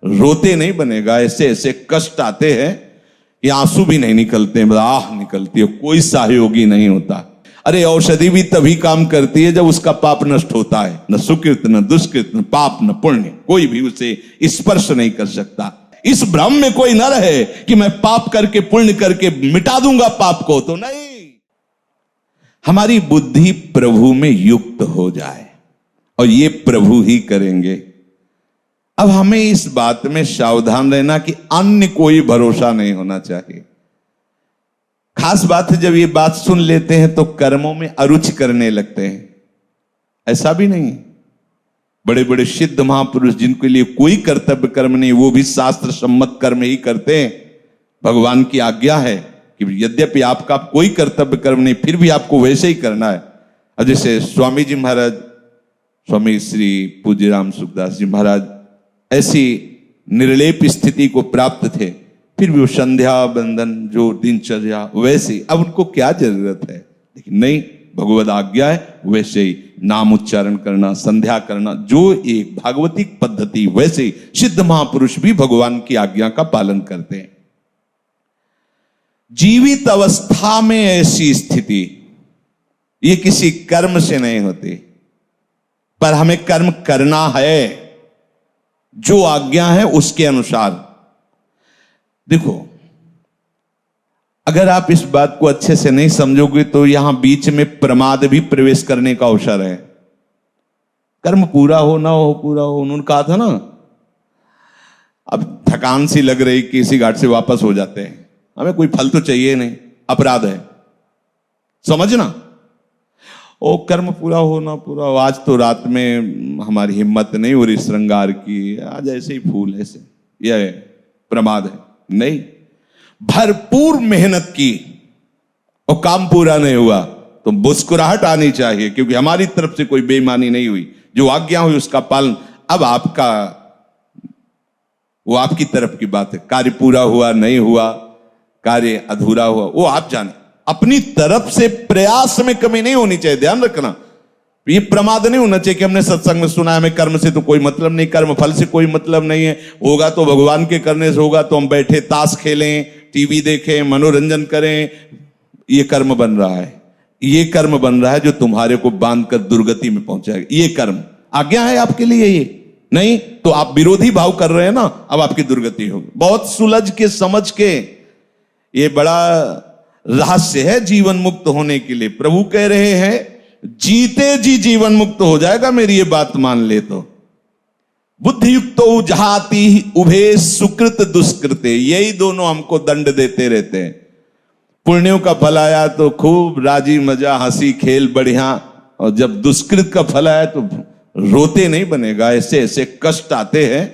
रोते नहीं बनेगा। ऐसे ऐसे कष्ट आते हैं कि आंसू भी नहीं निकलते, आह निकलती है, कोई सहयोगी नहीं होता। अरे औषधि भी तभी काम करती है जब उसका पाप नष्ट होता है। न सुकृत न दुष्कृत न पाप न पुण्य, कोई भी उसे स्पर्श नहीं कर सकता। इस भ्रम में कोई न रहे कि मैं पाप करके पुण्य करके मिटा दूंगा पाप को, तो नहीं। हमारी बुद्धि प्रभु में युक्त हो जाए, और ये प्रभु ही करेंगे। अब हमें इस बात में सावधान रहना कि अन्य कोई भरोसा नहीं होना चाहिए। खास बात है, जब ये बात सुन लेते हैं तो कर्मों में अरुचि करने लगते हैं। ऐसा भी नहीं, बड़े बड़े सिद्ध महापुरुष जिनके लिए कोई कर्तव्य कर्म नहीं, वो भी शास्त्र सम्मत कर्म ही करते हैं। भगवान की आज्ञा है कि यद्यपि आपका कोई कर्तव्य कर्म नहीं, फिर भी आपको वैसे ही करना है। अब जैसे स्वामी जी महाराज, स्वामी श्री पूज्य राम सुखदास जी महाराज ऐसी निर्लेप स्थिति को प्राप्त थे, फिर भी वो संध्या बंदन जो दिनचर्या वैसे, अब उनको क्या जरूरत है, लेकिन नहीं, भगवद आज्ञा है वैसे ही नाम उच्चारण करना, संध्या करना, जो एक भागवतिक पद्धति, वैसे ही सिद्ध महापुरुष भी भगवान की आज्ञा का पालन करते हैं। जीवित अवस्था में ऐसी स्थिति ये किसी कर्म से नहीं होती, पर हमें कर्म करना है जो आज्ञा है उसके अनुसार। देखो, अगर आप इस बात को अच्छे से नहीं समझोगे तो यहां बीच में प्रमाद भी प्रवेश करने का अवसर है। कर्म पूरा हो ना हो, पूरा हो, उन्होंने कहा था ना, अब थकान सी लग रही कि इसी घाट से वापस हो जाते हैं, हमें कोई फल तो चाहिए नहीं, अपराध है, समझना। ओ कर्म पूरा हो ना पूरा हो, आज तो रात में हमारी हिम्मत नहीं हो रही श्रृंगार की, आज ऐसे ही फूल ऐसे, यह प्रमाद है। नहीं, भरपूर मेहनत की और काम पूरा नहीं हुआ तो मुस्कुराहट आनी चाहिए, क्योंकि हमारी तरफ से कोई बेईमानी नहीं हुई, जो आज्ञा हुई उसका पालन। अब आपका, वो आपकी तरफ की बात है, कार्य पूरा हुआ नहीं हुआ, कार्य अधूरा हुआ, वो आप जाने। अपनी तरफ से प्रयास में कमी नहीं होनी चाहिए, ध्यान रखना। ये प्रमाद नहीं होना चाहिए कि हमने सत्संग में सुना है, हमें कर्म से तो कोई मतलब नहीं, कर्म फल से कोई मतलब नहीं है, होगा तो भगवान के करने से होगा, तो हम बैठे ताश खेलें, टीवी देखें, मनोरंजन करें। ये कर्म बन रहा है, ये कर्म बन रहा है जो तुम्हारे को बांधकर दुर्गति में पहुंचाएगा। ये कर्म आज्ञा है आपके लिए, ये नहीं तो आप विरोधी भाव कर रहे हैं ना, अब आपकी दुर्गति होगी। बहुत सुलझ के समझ के, ये बड़ा रहस्य है जीवन मुक्त होने के लिए। प्रभु कह रहे हैं जीते जी जीवन मुक्त हो जाएगा, मेरी ये बात मान ले तो। बुद्धि युक्तो जहाति उभे सुकृत दुष्कृते, यही दोनों हमको दंड देते रहते हैं। पुण्यों का फल आया तो खूब राजी मजा हंसी खेल बढ़िया, और जब दुष्कृत का फल आया तो रोते नहीं बनेगा। ऐसे ऐसे कष्ट आते हैं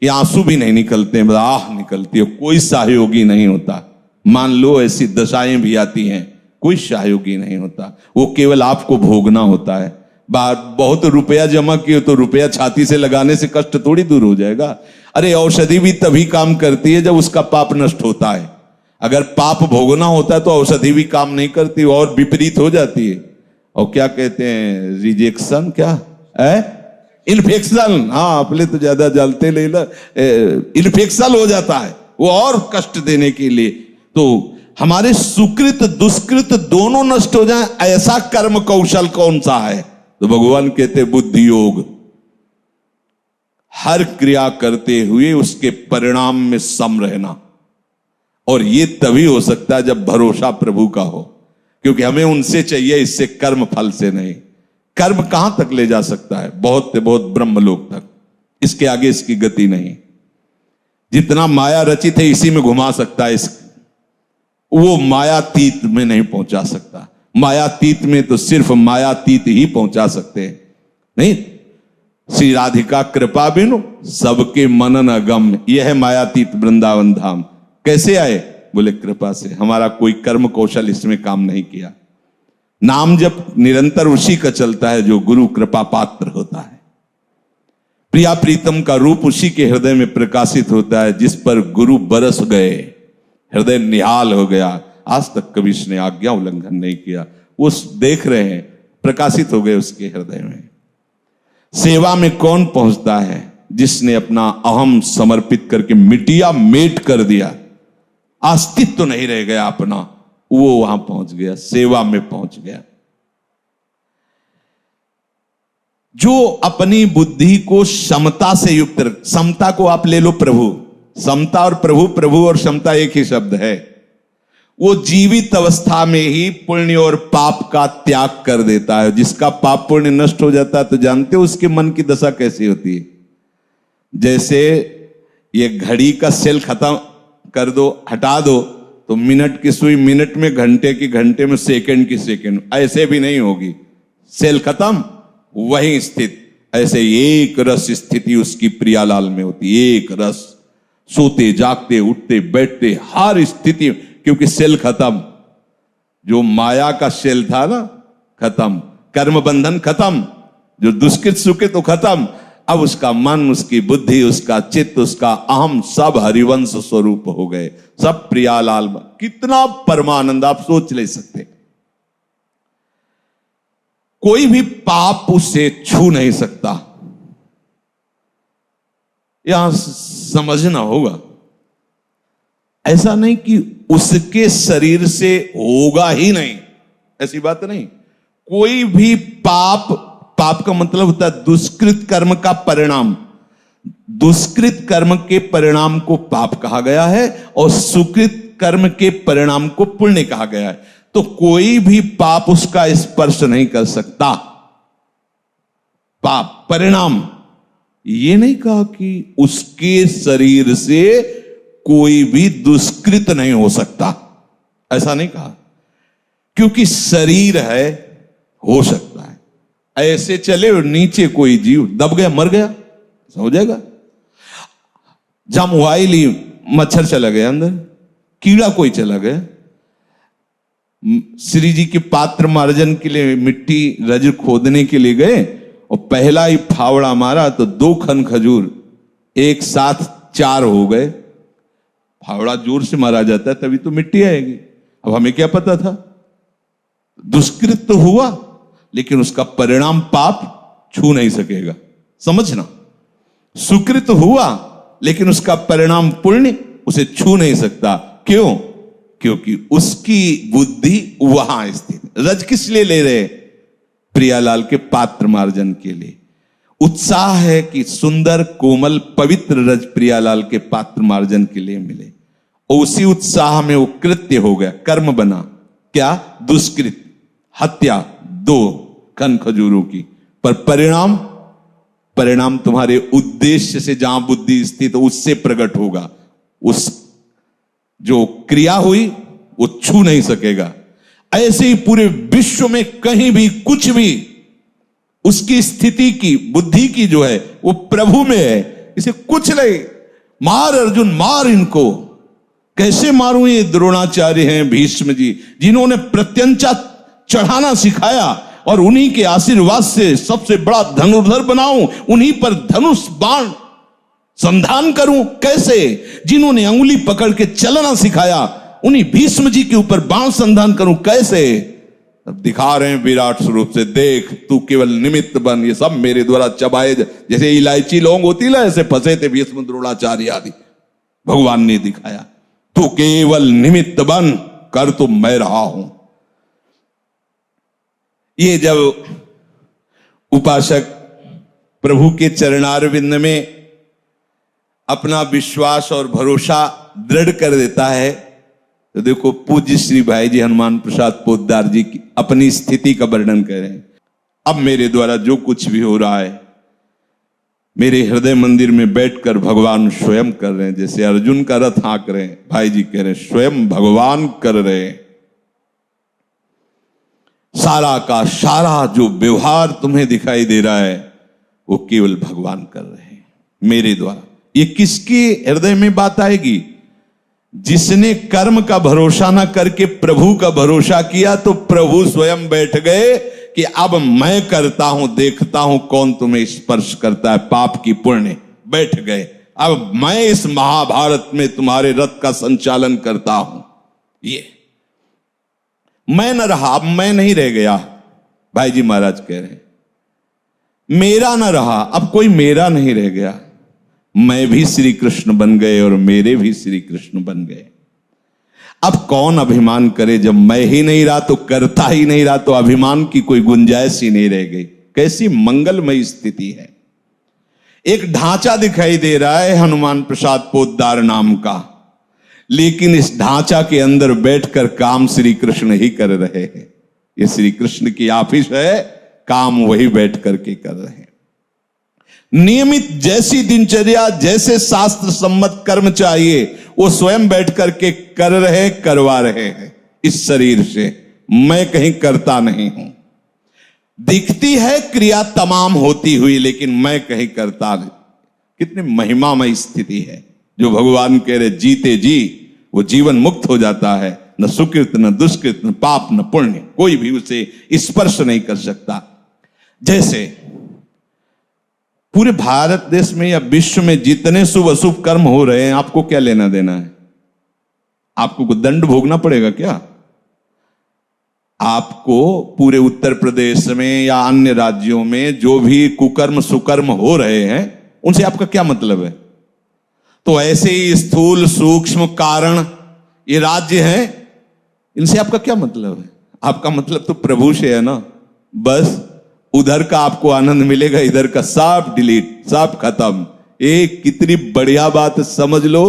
कि आंसू भी नहीं निकलते, आह निकलती है, कोई सहयोगी नहीं होता। मान लो ऐसी दशाएं भी आती हैं, कोई सहयोगी नहीं होता, वो केवल आपको भोगना होता है। बहुत रुपया जमा किए तो रुपया छाती से लगाने से कष्ट थोड़ी दूर हो जाएगा। अरे औषधि भी तभी काम करती है जब उसका पाप नष्ट होता है। अगर पाप भोगना होता है तो औषधि भी काम नहीं करती और विपरीत हो जाती है। और क्या कहते हैं, रिजेक्शन, क्या है, इन्फेक्शन। हाँ, अपने तो ज्यादा जलते ले, इन्फेक्शन हो जाता है वो, और कष्ट देने के लिए। तो हमारे सुकृत दुष्कृत दोनों नष्ट हो जाए, ऐसा कर्म कौशल कौन सा है? तो भगवान कहते बुद्धि योग। हर क्रिया करते हुए उसके परिणाम में सम रहना, और ये तभी हो सकता है जब भरोसा प्रभु का हो, क्योंकि हमें उनसे चाहिए, इससे कर्म फल से नहीं। कर्म कहां तक ले जा सकता है? बहुत से बहुत ब्रह्मलोक तक, इसके आगे इसकी गति नहीं। जितना माया रचित है इसी में घुमा सकता है, वो मायातीत में नहीं पहुंचा सकता। मायातीत में तो सिर्फ मायातीत ही पहुंचा सकते हैं। नहीं, श्री राधिका कृपा बिनु सबके मनन अगम, यह है मायातीत वृंदावन धाम। कैसे आए? बोले कृपा से। हमारा कोई कर्म कौशल इसमें काम नहीं किया। नाम जब निरंतर उसी का चलता है जो गुरु कृपा पात्र होता है। प्रिया प्रीतम का रूप उसी के हृदय में प्रकाशित होता है जिस पर गुरु बरस गए, हृदय निहाल हो गया। आज तक कभी इसने आज्ञा उल्लंघन नहीं किया, वो देख रहे हैं, प्रकाशित हो गए उसके हृदय में। सेवा में कौन पहुंचता है? जिसने अपना अहम समर्पित करके मिटिया मेट कर दिया, अस्तित्व तो नहीं रह गया अपना, वो वहां पहुंच गया, सेवा में पहुंच गया। जो अपनी बुद्धि को समता से युक्त समता को आप ले लो, प्रभु, समता और प्रभु, प्रभु और समता एक ही शब्द है। वो जीवित अवस्था में ही पुण्य और पाप का त्याग कर देता है। जिसका पाप पुण्य नष्ट हो जाता है तो जानते हो उसके मन की दशा कैसी होती है। जैसे ये घड़ी का सेल खत्म कर दो, हटा दो, तो मिनट की सुई मिनट में, घंटे की घंटे में, सेकंड की सेकंड, ऐसे भी नहीं होगी। सेल खत्म, वहीं स्थित। ऐसे एक रस स्थिति उसकी प्रियालाल में होती, एक रस, सोते जागते उठते बैठते हर स्थिति, क्योंकि सेल खत्म। जो माया का सेल था ना, खत्म। कर्म बंधन खत्म, जो दुष्कृत सुकृत तो खत्म। अब उसका मन, उसकी बुद्धि, उसका चित्त, उसका अहम सब हरिवंश स्वरूप हो गए, सब प्रियालाल। कितना परमानंद आप सोच ले सकते। कोई भी पाप उसे छू नहीं सकता, यहां समझना होगा। ऐसा नहीं कि उसके शरीर से होगा ही नहीं, ऐसी बात नहीं। कोई भी पाप, पाप का मतलब होता है दुष्कृत कर्म का परिणाम। दुष्कृत कर्म के परिणाम को पाप कहा गया है और सुकृत कर्म के परिणाम को पुण्य कहा गया है। तो कोई भी पाप उसका स्पर्श नहीं कर सकता। पाप परिणाम, ये नहीं कहा कि उसके शरीर से कोई भी दुष्कृत नहीं हो सकता, ऐसा नहीं कहा। क्योंकि शरीर है, हो सकता है ऐसे चले और नीचे कोई जीव दब गया, मर गया, हो जाएगा। जमुआइली मच्छर चला गया अंदर, कीड़ा कोई चला गया। श्री जी के पात्र मार्जन के लिए मिट्टी रज खोदने के लिए गए और पहला ही फावड़ा मारा तो 2 खन खजूर एक साथ 4 हो गए। फावड़ा जोर से मारा जाता है तभी तो मिट्टी आएगी। अब हमें क्या पता था। दुष्कृत तो हुआ, लेकिन उसका परिणाम पाप छू नहीं सकेगा, समझना। सुकृत हुआ, लेकिन उसका परिणाम पुण्य उसे छू नहीं सकता। क्यों? क्योंकि उसकी बुद्धि वहां स्थित। रज किस लिए ले रहे? प्रियालाल के पात्र मार्जन के लिए। उत्साह है कि सुंदर कोमल पवित्र रज प्रियालाल के पात्र मार्जन के लिए मिले, और उसी उत्साह में वो कृत्य हो गया, कर्म बना। क्या? दुष्कृत, हत्या 2 खन खजूरों की। पर परिणाम, परिणाम तुम्हारे उद्देश्य से जहां बुद्धि स्थित उससे प्रकट होगा। उस जो क्रिया हुई वो छू नहीं सकेगा। ऐसे ही पूरे विश्व में कहीं भी कुछ भी उसकी स्थिति की, बुद्धि की जो है वो प्रभु में है। इसे कुछ नहीं। मार अर्जुन मार इनको। कैसे मारूं? ये द्रोणाचार्य हैं, भीष्म जी, जिन्होंने प्रत्यंचा चढ़ाना सिखाया, और उन्हीं के आशीर्वाद से सबसे बड़ा धनुर्धर बनाऊं, उन्हीं पर धनुष बाण संधान करूं। कैसे? जिन्होंने अंगुली पकड़ के चलना सिखाया, उन्हीं भीष्म जी के ऊपर बाण संधान करूं। कैसे? अब दिखा रहे हैं विराट स्वरूप से, देख तू केवल निमित्त बन, ये सब मेरे द्वारा चबाए। जैसे इलायची लौंग होती ना, ऐसे फंसे थे भीष्म द्रोणाचार्य आदि। भगवान ने दिखाया तू केवल निमित्त बन, कर तो मैं रहा हूं। ये जब उपासक प्रभु के चरणारविंद में अपना विश्वास और भरोसा दृढ़ कर देता है, तो देखो पूज्य श्री भाई जी हनुमान प्रसाद पोद्दार जी की अपनी स्थिति का वर्णन कर रहे हैं। अब मेरे द्वारा जो कुछ भी हो रहा है, मेरे हृदय मंदिर में बैठकर भगवान स्वयं कर रहे हैं। जैसे अर्जुन का रथ हाँक रहे हैं, भाई जी कह रहे हैं स्वयं भगवान कर रहे हैं। सारा का सारा जो व्यवहार तुम्हें दिखाई दे रहा है वो केवल भगवान कर रहे हैं मेरे द्वारा। ये किसके हृदय में बात आएगी? जिसने कर्म का भरोसा ना करके प्रभु का भरोसा किया, तो प्रभु स्वयं बैठ गए कि अब मैं करता हूं, देखता हूं कौन तुम्हें स्पर्श करता है, पाप की पुण्य। बैठ गए, अब मैं इस महाभारत में तुम्हारे रथ का संचालन करता हूं। ये मैं न रहा, अब मैं नहीं रह गया। भाई जी महाराज कह रहे हैं मेरा न रहा, अब कोई मेरा नहीं रह गया। मैं भी श्री कृष्ण बन गए और मेरे भी श्री कृष्ण बन गए। अब कौन अभिमान करे, जब मैं ही नहीं रहा तो करता ही नहीं रहा, तो अभिमान की कोई गुंजाइश ही नहीं रह गई। कैसी मंगलमयी स्थिति है। एक ढांचा दिखाई दे रहा है हनुमान प्रसाद पोद्दार नाम का, लेकिन इस ढांचा के अंदर बैठकर काम श्री कृष्ण ही कर रहे हैं। ये श्री कृष्ण की ऑफिस है, काम वही बैठ करके कर रहे हैं। नियमित जैसी दिनचर्या, जैसे शास्त्र सम्मत कर्म चाहिए, वो स्वयं बैठ करके कर रहे, करवा रहे हैं इस शरीर से। मैं कहीं करता नहीं हूं। दिखती है क्रिया तमाम होती हुई, लेकिन मैं कहीं करता नहीं। कितनी महिमामय स्थिति है जो भगवान कह रहे जीते जी वो जीवन मुक्त हो जाता है। न सुकृत, न दुष्कृत, न पाप, न पुण्य, कोई भी उसे स्पर्श नहीं कर सकता। जैसे पूरे भारत देश में या विश्व में जितने शुभ अशुभ कर्म हो रहे हैं, आपको क्या लेना देना है? आपको दंड भोगना पड़ेगा क्या? आपको पूरे उत्तर प्रदेश में या अन्य राज्यों में जो भी कुकर्म सुकर्म हो रहे हैं, उनसे आपका क्या मतलब है? तो ऐसे ही स्थूल सूक्ष्म कारण ये राज्य हैं, इनसे आपका क्या मतलब है? आपका मतलब तो प्रभु से है ना। बस उधर का आपको आनंद मिलेगा, इधर का सब डिलीट, सब खत्म। एक कितनी बढ़िया बात, समझ लो।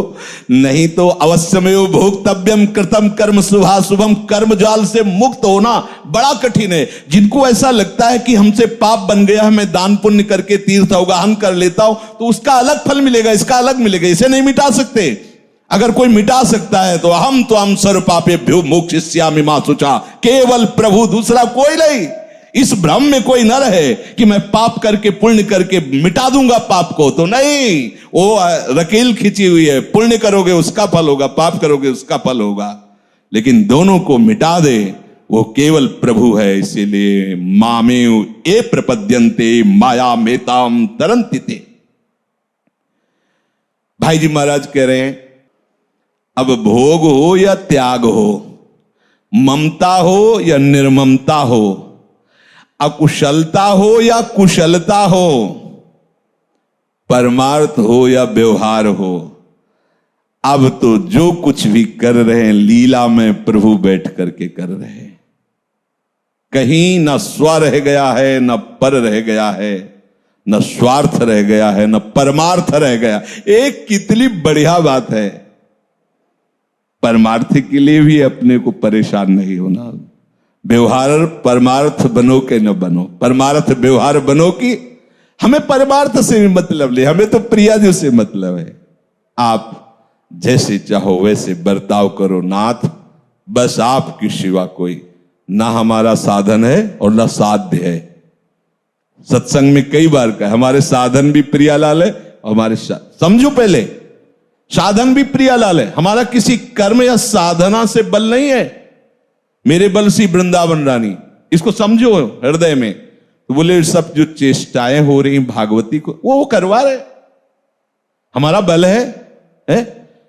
नहीं तो अवश्यमेव भोक्तव्यम कृतम कर्म शुभाशुभम, कर्म जाल से मुक्त होना बड़ा कठिन है। जिनको ऐसा लगता है कि हमसे पाप बन गया है, मैं दान पुण्य करके तीर्थ अवगाहन कर लेता हूं तो उसका अलग फल मिलेगा, इसका अलग मिलेगा, इसे नहीं मिटा सकते। अगर कोई मिटा सकता है तो हम तो हम सर्व पापेभ्यो मोक्षयिष्यामि मा शुचा, केवल प्रभु, दूसरा कोई नहीं। इस भ्रम में कोई न रहे कि मैं पाप करके पुण्य करके मिटा दूंगा पाप को, तो नहीं, वो रकेल खींची हुई है। पुण्य करोगे उसका फल होगा, पाप करोगे उसका फल होगा, लेकिन दोनों को मिटा दे वो केवल प्रभु है। इसीलिए मामेव ए प्रपद्यन्ते माया मेताम तरन्ति ते। भाई जी महाराज कह रहे हैं, अब भोग हो या त्याग हो, ममता हो या निर्ममता हो, अकुशलता हो या कुशलता हो, परमार्थ हो या व्यवहार हो, अब तो जो कुछ भी कर रहे हैं लीला में प्रभु बैठ करके कर रहे हैं। कहीं न स्व रह गया है, न पर रह गया है, न स्वार्थ रह गया है, न परमार्थ रह गया। एक कितनी बढ़िया बात है। परमार्थ के लिए भी अपने को परेशान नहीं होना। व्यवहार परमार्थ बनो के न बनो, परमार्थ व्यवहार बनो कि हमें परमार्थ से भी मतलब नहीं, हमें तो प्रियाजू से मतलब है। आप जैसे चाहो वैसे बर्ताव करो नाथ, बस आपकी सिवा कोई ना हमारा साधन है और ना साध्य है। सत्संग में कई बार कहा, हमारे साधन भी प्रियालाल है और हमारे समझो पहले, साधन भी प्रियालाल है। हमारा किसी कर्म या साधना से बल नहीं है। मेरे बल सी वृंदावन रानी, इसको समझो हृदय में। तो बोले सब जो चेष्टाएं हो रही भागवती को, वो करवा रहे। हमारा बल है?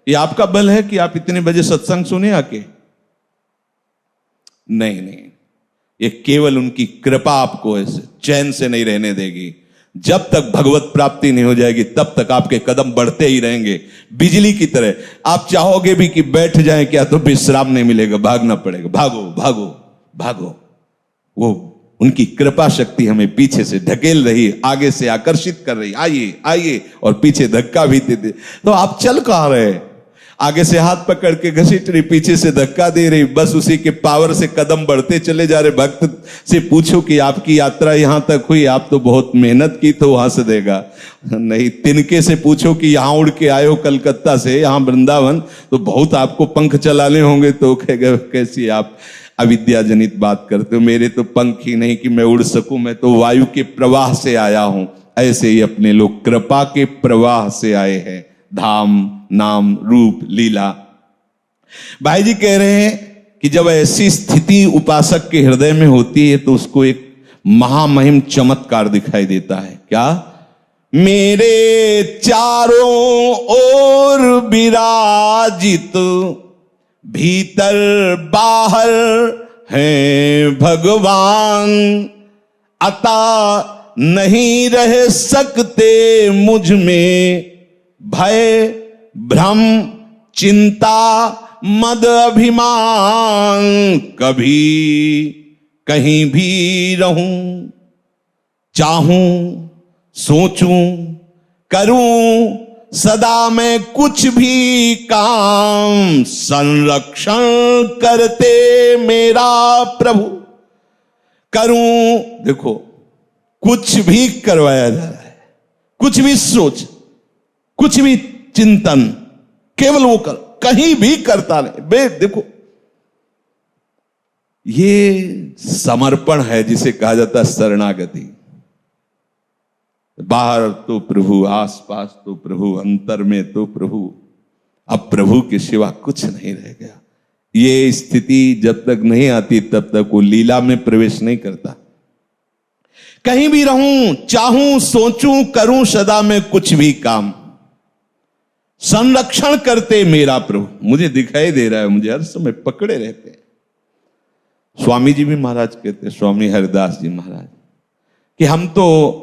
ये आपका बल है कि आप इतने बजे सत्संग सुने आके? नहीं नहीं, ये केवल उनकी कृपा आपको ऐसे चैन से नहीं रहने देगी। जब तक भगवत प्राप्ति नहीं हो जाएगी तब तक आपके कदम बढ़ते ही रहेंगे, बिजली की तरह। आप चाहोगे भी कि बैठ जाएं क्या, तो विश्राम नहीं मिलेगा, भागना पड़ेगा। भागो भागो भागो। वो उनकी कृपा शक्ति हमें पीछे से ढकेल रही, आगे से आकर्षित कर रही, आइए आइए, और पीछे धक्का भी देते। तो आप चल कहां रहे? आगे से हाथ पकड़ के घसीट रही, पीछे से धक्का दे रही, बस उसी के पावर से कदम बढ़ते चले जा रहे। भक्त से पूछो कि आपकी यात्रा यहां तक हुई, आप तो बहुत मेहनत की, तो हंस देगा। नहीं, तिनके से पूछो कि यहां उड़ के आए हो कलकत्ता से यहां वृंदावन, तो बहुत आपको पंख चलाने होंगे, तो कहेगा कैसी आप अविद्या जनित बात करते हो, मेरे तो पंख ही नहीं कि मैं उड़ सकूं, मैं तो वायु के प्रवाह से आया हूं। ऐसे ही अपने लोग कृपा के प्रवाह से आए हैं, धाम नाम रूप लीला। भाई जी कह रहे हैं कि जब ऐसी स्थिति उपासक के हृदय में होती है तो उसको एक महामहिम चमत्कार दिखाई देता है। क्या? मेरे चारों ओर विराजित भीतर बाहर हैं भगवान, अता नहीं रह सकते मुझ में भय, भ्रम, चिंता, मद, अभिमान, कभी कहीं भी रहूं, चाहूं, सोचूं, करूं सदा मैं कुछ भी काम, संरक्षण करते मेरा प्रभु। करूं, देखो कुछ भी करवाया जा रहा है, कुछ भी सोच, कुछ भी चिंतन, केवल वो कर, कहीं भी करता रहे। देखो ये समर्पण है जिसे कहा जाता है शरणागति। बाहर तो प्रभु, आसपास तो प्रभु, अंतर में तो प्रभु, अब प्रभु के सिवा कुछ नहीं रह गया। ये स्थिति जब तक नहीं आती तब तक वो लीला में प्रवेश नहीं करता। कहीं भी रहूं, चाहूं, सोचूं, करूं सदा में कुछ भी काम, संरक्षण करते मेरा प्रभु। मुझे दिखाई दे रहा है, मुझे हर समय पकड़े रहते हैं। स्वामी जी भी महाराज कहते, स्वामी हरिदास जी महाराज, कि हम तो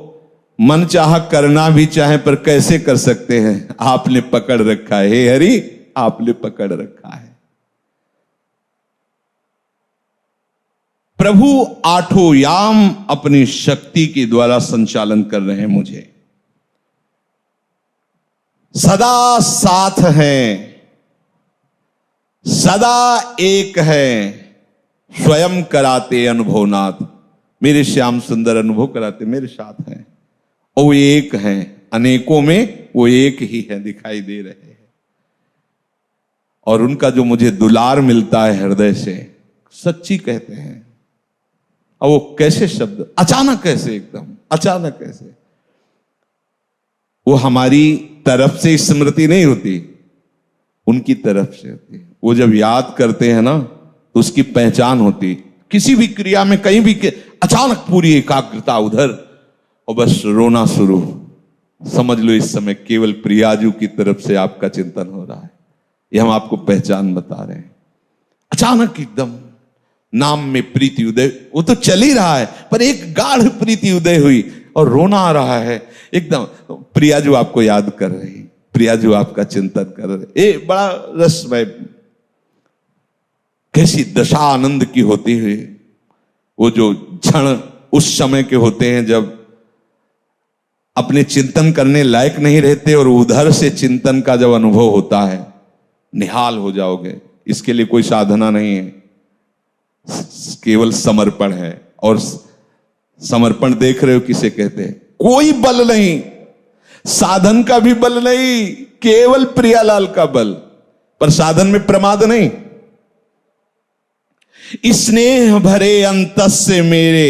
मन चाह करना भी चाहे पर कैसे कर सकते हैं, आपने पकड़ रखा है। हे हरि, आपने पकड़ रखा है। प्रभु आठों याम अपनी शक्ति के द्वारा संचालन कर रहे हैं मुझे, सदा साथ हैं, सदा एक है, स्वयं कराते अनुभवनाथ। मेरे श्याम सुंदर अनुभव कराते मेरे साथ हैं, और वो एक हैं, अनेकों में वो एक ही है, दिखाई दे रहे हैं। और उनका जो मुझे दुलार मिलता है हृदय से, सच्ची कहते हैं। और वो कैसे शब्द, अचानक कैसे, एकदम अचानक कैसे, वो हमारी तरफ से स्मृति नहीं होती, उनकी तरफ से होती। वो जब याद करते हैं ना तो उसकी पहचान होती। किसी भी क्रिया में कहीं भी अचानक पूरी एकाग्रता उधर, और बस रोना शुरू। समझ लो इस समय केवल प्रियाजू की तरफ से आपका चिंतन हो रहा है। ये हम आपको पहचान बता रहे हैं। अचानक एकदम नाम में प्रीति उदय, वो तो चल ही रहा है पर एक गाढ़ प्रीति उदय हुई और रोना आ रहा है एकदम। प्रियाजू आपको याद कर रही, प्रियाजू आपका चिंतन कर रहे। ये बड़ा रसमय, कैसी दशा आनंद की होती है। वो जो क्षण उस समय के होते हैं जब अपने चिंतन करने लायक नहीं रहते, और उधर से चिंतन का जब अनुभव होता है, निहाल हो जाओगे। इसके लिए कोई साधना नहीं है, केवल समर्पण है। और समर्पण देख रहे हो किसे कहते हैं? कोई बल नहीं, साधन का भी बल नहीं, केवल प्रियालाल का बल। पर साधन में प्रमाद नहीं। स्नेह भरे अंतस से मेरे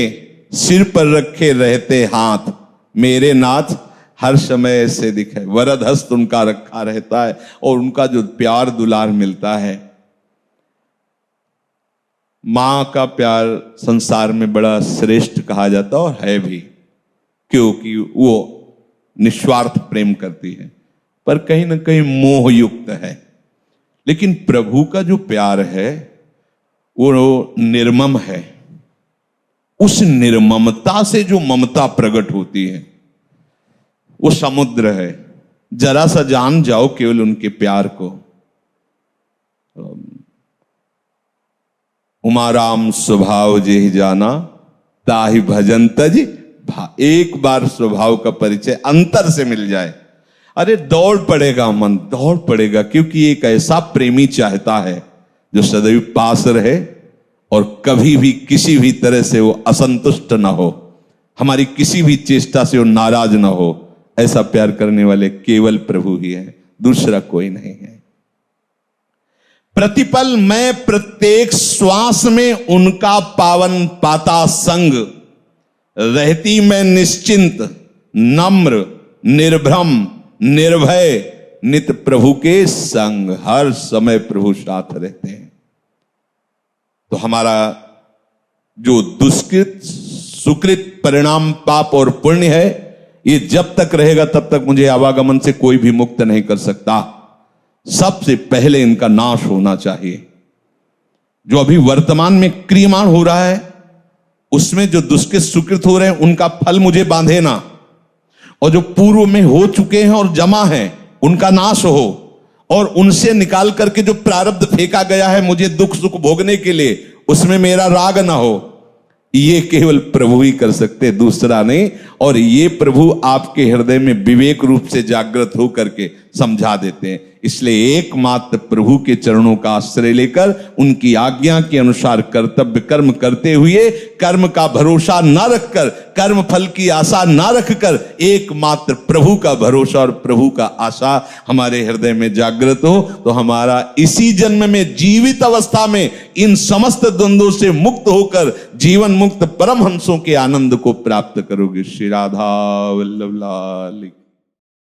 सिर पर रखे रहते हाथ, मेरे नाथ हर समय ऐसे दिखे। वरद हस्त उनका रखा रहता है, और उनका जो प्यार दुलार मिलता है। मां का प्यार संसार में बड़ा श्रेष्ठ कहा जाता है, और है भी, क्योंकि वो निस्वार्थ प्रेम करती है, पर कहीं ना कहीं मोह युक्त है। लेकिन प्रभु का जो प्यार है वो निर्मम है। उस निर्ममता से जो ममता प्रकट होती है वो समुद्र है। जरा सा जान जाओ केवल उनके प्यार को। उमाराम स्वभाव जेहि जाना ताहि भजन तज भा। एक बार स्वभाव का परिचय अंतर से मिल जाए, अरे दौड़ पड़ेगा मन, दौड़ पड़ेगा। क्योंकि एक ऐसा प्रेमी चाहता है जो सदैव पास रहे और कभी भी किसी भी तरह से वो असंतुष्ट ना हो, हमारी किसी भी चेष्टा से वो नाराज ना हो। ऐसा प्यार करने वाले केवल प्रभु ही है, दूसरा कोई नहीं है। प्रतिपल मैं प्रत्येक श्वास में उनका पावन पाता संग, रहती मैं निश्चिंत नम्र निर्भ्रम निर्भय नित प्रभु के संग। हर समय प्रभु साथ रहते हैं। तो हमारा जो दुष्कृत सुकृत परिणाम पाप और पुण्य है, ये जब तक रहेगा तब तक मुझे आवागमन से कोई भी मुक्त नहीं कर सकता। सबसे पहले इनका नाश होना चाहिए। जो अभी वर्तमान में क्रियमाण हो रहा है उसमें जो दुष्कृत सुकृत हो रहे हैं, उनका फल मुझे बांधे ना, और जो पूर्व में हो चुके हैं और जमा है, उनका फल मुझे बांधे ना। उनका नाश हो, और उनसे निकाल करके जो प्रारब्ध फेंका गया है मुझे दुख सुख भोगने के लिए, उसमें मेरा राग ना हो, ये केवल प्रभु ही कर सकते, दूसरा नहीं। और ये प्रभु आपके हृदय में विवेक रूप से जागृत हो करके समझा देते हैं। इसलिए एकमात्र प्रभु के चरणों का आश्रय लेकर उनकी आज्ञा के अनुसार कर्तव्य कर्म करते हुए, कर्म का भरोसा ना रखकर, कर्म फल की आशा ना रखकर, एकमात्र प्रभु का भरोसा और प्रभु का आशा हमारे हृदय में जागृत हो, तो हमारा इसी जन्म में जीवित अवस्था में इन समस्त द्वंद्वों से मुक्त होकर जीवन मुक्त परमहंसों के आनंद को प्राप्त करोगे। श्री राधा वल्लभ लाल।